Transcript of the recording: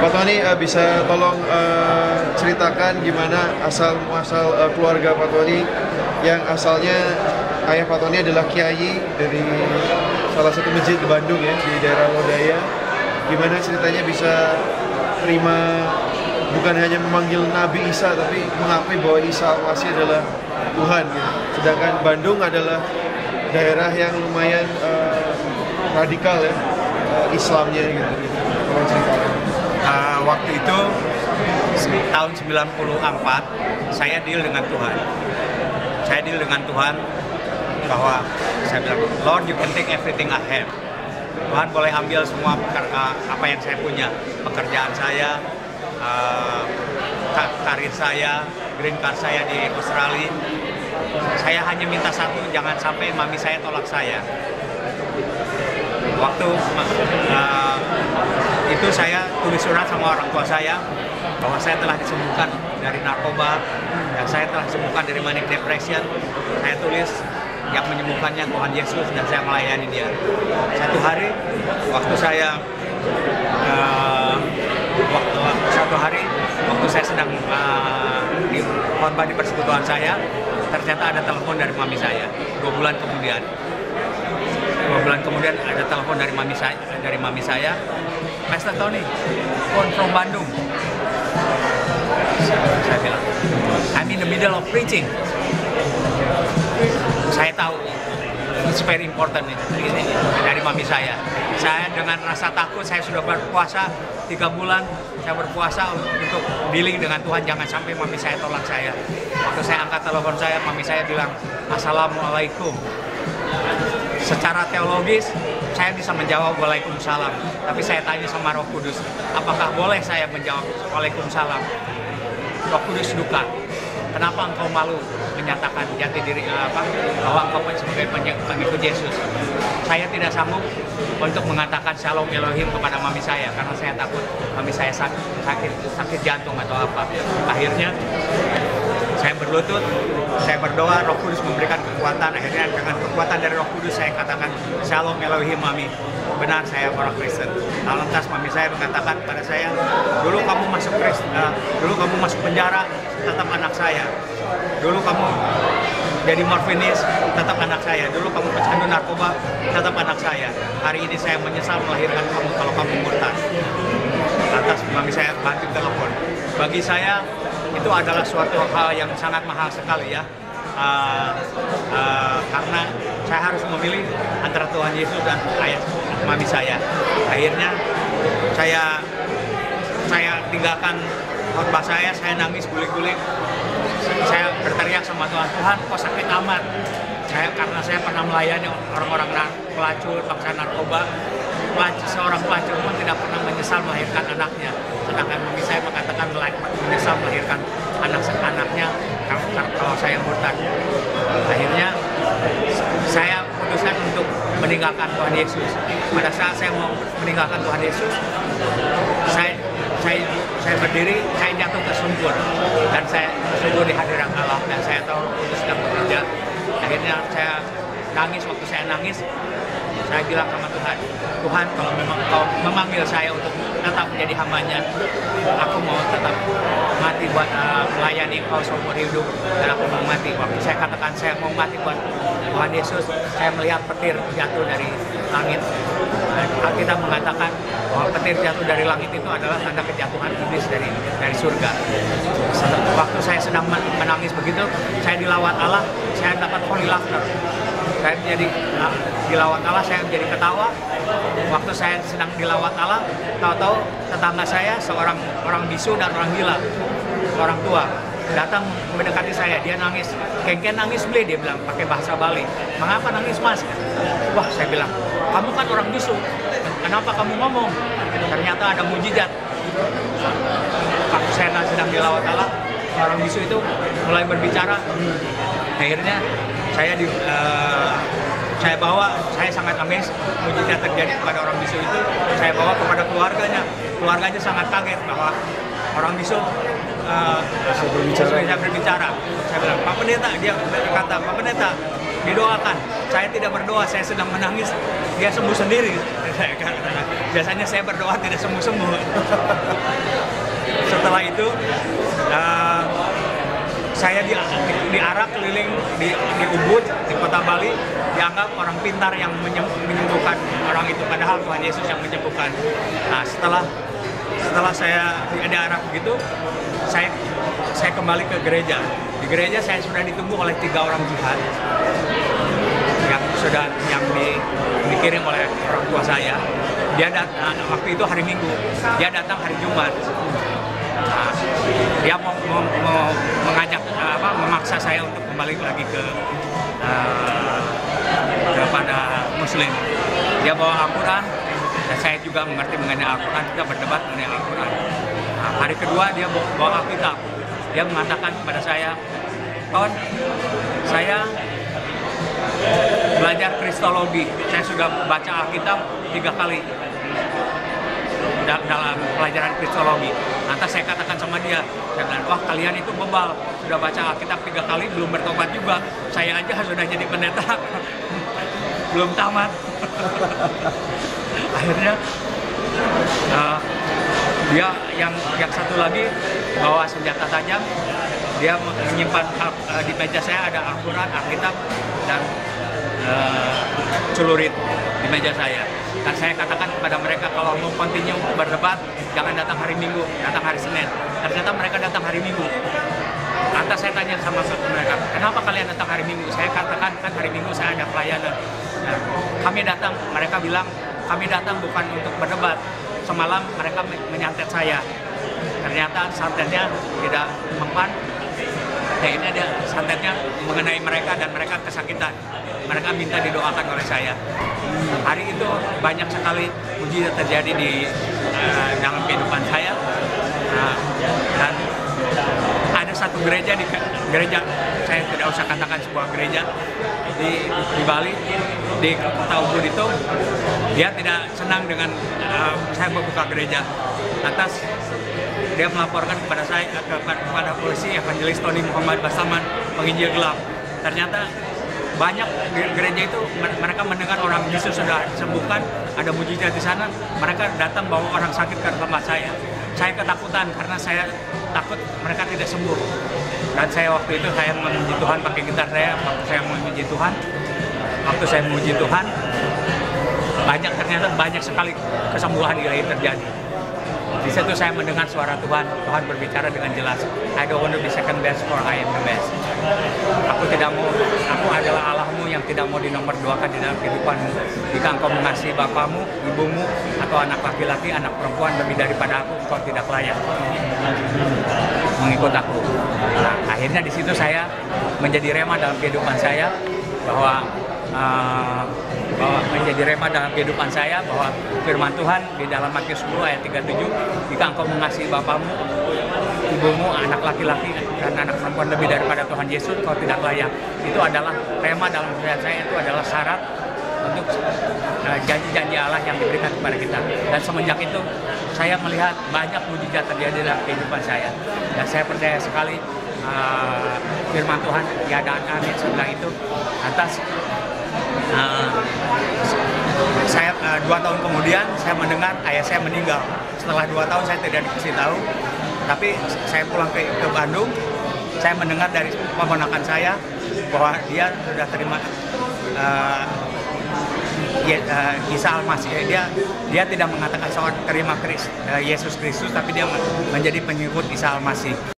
Pak Tony bisa tolong ceritakan gimana asal-muasal keluarga Pak Tony yang asalnya ayah Pak Tony adalah kiai dari salah satu masjid di Bandung ya, di daerah Lodaya. Gimana ceritanya bisa terima bukan hanya memanggil Nabi Isa tapi mengakui bahwa Isa Al-Masih adalah Tuhan gitu. Sedangkan Bandung adalah daerah yang lumayan radikal ya, Islamnya gitu. Tolong ceritakan. Waktu itu tahun 94 saya deal dengan Tuhan. Saya deal dengan Tuhan bahwa saya bilang, Lord, you can take everything I have. Tuhan boleh ambil semua apa yang saya punya, pekerjaan saya, karir saya, green card saya di Australia. Saya hanya minta satu, jangan sampai mami saya tolak saya. Waktu itu saya tulis surat sama orang tua saya bahwa saya telah disembuhkan dari narkoba dan saya telah disembuhkan dari manic depression. Saya tulis yang menyembuhkannya Tuhan Yesus dan saya melayani dia. Satu hari waktu saya waktu saya sedang di khotbah di persekutuan saya, ternyata ada telepon dari mami saya. 2 bulan kemudian ada telepon dari mami saya, Pastor Tony, phone from Bandung. Saya bilang, I'm in the middle of preaching. Saya tahu, it's very important ini dari mami saya. Saya dengan rasa takut, saya sudah berpuasa 3 bulan, saya berpuasa untuk dealing dengan Tuhan, jangan sampai mami saya tolak saya. Waktu saya angkat telepon saya, mami saya bilang, Assalamualaikum. Secara teologis, saya bisa menjawab Waalaikumsalam. Tapi saya tanya sama Roh Kudus, apakah boleh saya menjawab Waalaikumsalam? Roh Kudus duka. Kenapa engkau malu menyatakan jati diri bahwa engkau sebagai pengikut Yesus? Saya tidak sanggup untuk mengatakan Shalom Elohim kepada mami saya karena saya takut mami saya sakit jantung atau apa. Akhirnya saya berlutut, saya berdoa, Roh Kudus memberikan kekuatan. Akhirnya dengan kekuatan dari Roh Kudus saya katakan Shalom Elohim mami. Benar, saya orang Kristen. Lantas mami saya mengatakan pada saya, dulu kamu masuk penjara, tetap anak saya. Dulu kamu jadi morfinis, tetap anak saya. Dulu kamu pecandu narkoba, tetap anak saya. Hari ini saya menyesal melahirkan kamu kalau kamu murtad. Lantas mami saya banting telepon. Bagi saya itu adalah suatu hal yang sangat mahal sekali ya. Karena saya harus memilih antara Tuhan Yesus dan ayah mami saya. Akhirnya saya tinggalkan khotbah saya nangis guling-guling. Saya berteriak sama Tuhan, Tuhan kok sakit amat. Karena saya pernah melayani orang-orang pelacur, bangsa narkoba. Seorang pelacur pun tidak pernah menyesal melahirkan anaknya. Sedangkan mami saya mengatakan menyesal melahirkan anaknya kalau saya murtad. Akhirnya saya putuskan untuk meninggalkan Tuhan Yesus. Pada saat saya mau meninggalkan Tuhan Yesus, saya berdiri, saya jatuh tersungkur dan saya tersungkur di hadirat Allah dan saya tahu itu sedang bekerja. Akhirnya saya nangis. Waktu saya nangis, saya bilang sama Tuhan, Tuhan kalau memang Kau memanggil saya untuk tetap menjadi hamba-Nya, aku mau tetap mati buat melayani Kau seumur hidup dan aku mau mati. Waktu saya katakan saya mau mati buat Tuhan Yesus, saya melihat petir jatuh dari langit. Dan Alkitab mengatakan bahwa petir jatuh dari langit itu adalah tanda kejatuhan iblis dari surga. Waktu saya sedang menangis begitu, saya dilawat Allah, saya dapat holy laughter. Saya menjadi dilawat Allah, saya menjadi ketawa. Waktu saya sedang dilawat Allah, tahu-tahu tetangga saya seorang orang bisu dan orang gila, orang tua, datang mendekati saya. Dia nangis, kengken nangis beli, dia bilang pakai bahasa Bali. Mengapa nangis mas? Wah, saya bilang, kamu kan orang bisu, kenapa kamu ngomong? Ternyata ada mujizat. Waktu saya sedang dilawat Allah, orang bisu itu mulai berbicara. Akhirnya saya sangat amazed, mujizat terjadi kepada orang bisu itu. Saya bawa kepada keluarganya sangat kaget bahwa orang bisu bisa berbicara. Saya bilang, Pak Pendeta, dia berkata, Pak Pendeta, didoakan. Saya tidak berdoa, saya sedang menangis, dia sembuh sendiri. Biasanya saya berdoa tidak sembuh-sembuh. Setelah itu saya diarak keliling di Ubud, di kota Bali, dianggap orang pintar yang menyembuhkan orang itu, padahal Tuhan Yesus yang menyembuhkan. Nah, setelah saya diarak begitu, saya kembali ke gereja. Di gereja saya sudah ditunggu oleh 3 orang jihad yang dikirim oleh orang tua saya. Dia waktu itu hari Minggu, dia datang hari Jumat. Nah, dia mau memaksa saya untuk kembali lagi kepada Muslim. Dia bawa Al-Quran, dan saya juga mengerti mengenai Al-Quran. Kita berdebat mengenai Al-Quran. Nah, hari kedua dia bawa Alkitab. Dia mengatakan kepada saya, "Kawan, saya belajar Kristologi. Saya sudah baca Alkitab 3 kali dalam pelajaran Kristologi." Lantas saya katakan sama dia, saya bilang, "Wah, kalian itu bebal, sudah baca Alkitab 3 kali belum bertobat juga. Saya aja sudah jadi pendeta belum tamat." Akhirnya dia yang satu lagi bawa senjata tajam. Dia menyimpan di meja saya ada Al-Quran, Alkitab, dan celurit di meja saya. Dan saya katakan kepada mereka, kalau mau continue berdebat, jangan datang hari Minggu, datang hari Senin. Ternyata mereka datang hari Minggu. Lantas saya tanya sama mereka, kenapa kalian datang hari Minggu? Saya katakan, kan hari Minggu saya ada pelayanan. Nah, kami datang, mereka bilang, kami datang bukan untuk berdebat. Semalam mereka menyantet saya. Ternyata santetnya tidak mempan. Akhirnya dia santetnya mengenai mereka dan mereka kesakitan. Mereka minta didoakan oleh saya. Hari itu banyak sekali mujizat terjadi di dalam kehidupan saya. Dan ada satu gereja saya tidak usah katakan sebuah gereja di Bali, di kota Ubud itu, dia tidak senang dengan saya membuka gereja. Lantas dia melaporkan kepada polisi evangelis Tony Muhammad Basaman, penginjil gelap. Ternyata banyak di gereja itu mereka mendengar orang Yesus sudah disembuhkan, ada mujizat di sana, mereka datang bawa orang sakit ke tempat saya. Saya ketakutan karena saya takut mereka tidak sembuh. Dan saya waktu itu saya memuji Tuhan pakai gitar saya, waktu saya memuji Tuhan. Waktu saya memuji Tuhan, ternyata banyak sekali kesembuhan ilahi terjadi. Di situ saya mendengar suara Tuhan berbicara dengan jelas. I don't want to be second best, for I am the best. Aku adalah Allahmu yang tidak mau dinomorduakan di dalam kehidupanmu. Jika engkau mengasihi bapamu, ibumu, atau anak laki-laki, anak perempuan lebih daripada aku, engkau tidak layak mengikut aku. Nah, akhirnya di situ saya menjadi rema dalam kehidupan saya, bahwa menjadi rema dalam kehidupan saya, bahwa firman Tuhan di dalam Matius 10 ayat 37, jika engkau mengasihi bapamu, ibumu, anak laki-laki, dan anak perempuan lebih daripada Tuhan Yesus, kau tidak layak. Itu adalah rema dalam kehidupan saya, itu adalah syarat untuk janji-janji Allah yang diberikan kepada kita. Dan semenjak itu saya melihat banyak mujizat terjadi dalam kehidupan saya, dan saya percaya sekali firman Tuhan tiada amin sebelah itu. Atas saya 2 tahun kemudian saya mendengar ayah saya meninggal. Setelah 2 tahun saya tidak dikasih tahu, tapi saya pulang ke Bandung, saya mendengar dari keponakan saya bahwa dia sudah terima Isa Al-Masih. Dia tidak mengatakan soal terima Yesus Kristus, tapi dia menjadi pengikut Isa Al-Masih.